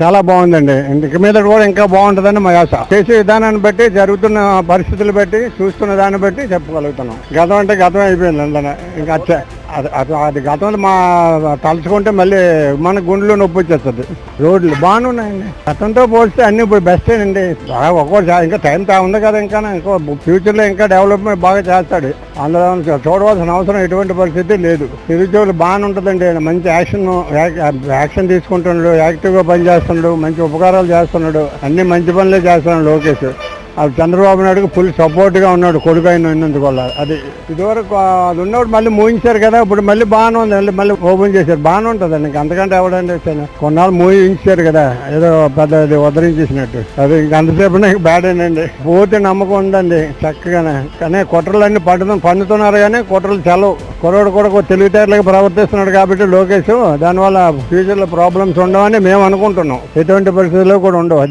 చాలా బాగుందండి. ఇంక మీద కూడా ఇంకా బాగుంటుందని మా ఆశ. చేసే విధానాన్ని బట్టి, జరుగుతున్న పరిస్థితులు బట్టి, చూస్తున్న దాన్ని బట్టి చెప్పగలుగుతున్నాం. గతం అంటే గతం అయిపోయింది అందులో. ఇంకా అది గతంలో మా తలుచుకుంటే మళ్ళీ మన గుండెలో నొప్పి వచ్చేస్తుంది. రోడ్లు బాగానే ఉన్నాయండి. గతంతో పోలిస్తే అన్ని ఇప్పుడు బెస్ట్ అండి. ఒక్కోసారి ఇంకా టైం ఉంది కదా, ఇంకా ఇంకో ఫ్యూచర్ లో ఇంకా డెవలప్మెంట్ బాగా చేస్తాడు. అందులో చూడవలసిన అవసరం ఎటువంటి పరిస్థితి లేదు. నిరుద్యోగులు బాగానే ఉంటుందండి. మంచి యాక్షన్ తీసుకుంటున్నాడు, యాక్టివ్ గా పనిచేస్తున్నాడు, మంచి ఉపకారాలు చేస్తున్నాడు, అన్ని మంచి పనులే చేస్తున్నాడు లోకేష్. అది చంద్రబాబు నాయుడుకి ఫుల్ సపోర్ట్ గా ఉన్నాడు కొడుకు అయినందువల్ల. అది ఇదివరకు అది ఉన్నప్పుడు మళ్ళీ మూయించారు కదా, ఇప్పుడు మళ్ళీ బాగానే ఉంది. మళ్ళీ ఓపెన్ చేశారు, బాగానే ఉంటుందండి. ఇంక అంతకంటే ఎవడండి కొన్నాళ్ళు మూయించారు కదా, ఏదో పెద్ద ఉద్ధరించేసినట్టు. అది ఇంక అంతసేపు బ్యాడేనండి. పూర్తి నమ్మకం ఉందండి చక్కగానే. కానీ కుట్రలన్నీ పండుతున్నారు కానీ కుట్రలు చలవు. కుర్రోడు కూడా తెలివితేటలకు ప్రవర్తిస్తున్నాడు కాబట్టి లోకేష్, దానివల్ల ఫ్యూచర్ లో ప్రాబ్లమ్స్ ఉండవని మేము అనుకుంటున్నాం. ఎటువంటి పరిస్థితుల్లో కూడా ఉండవు. అది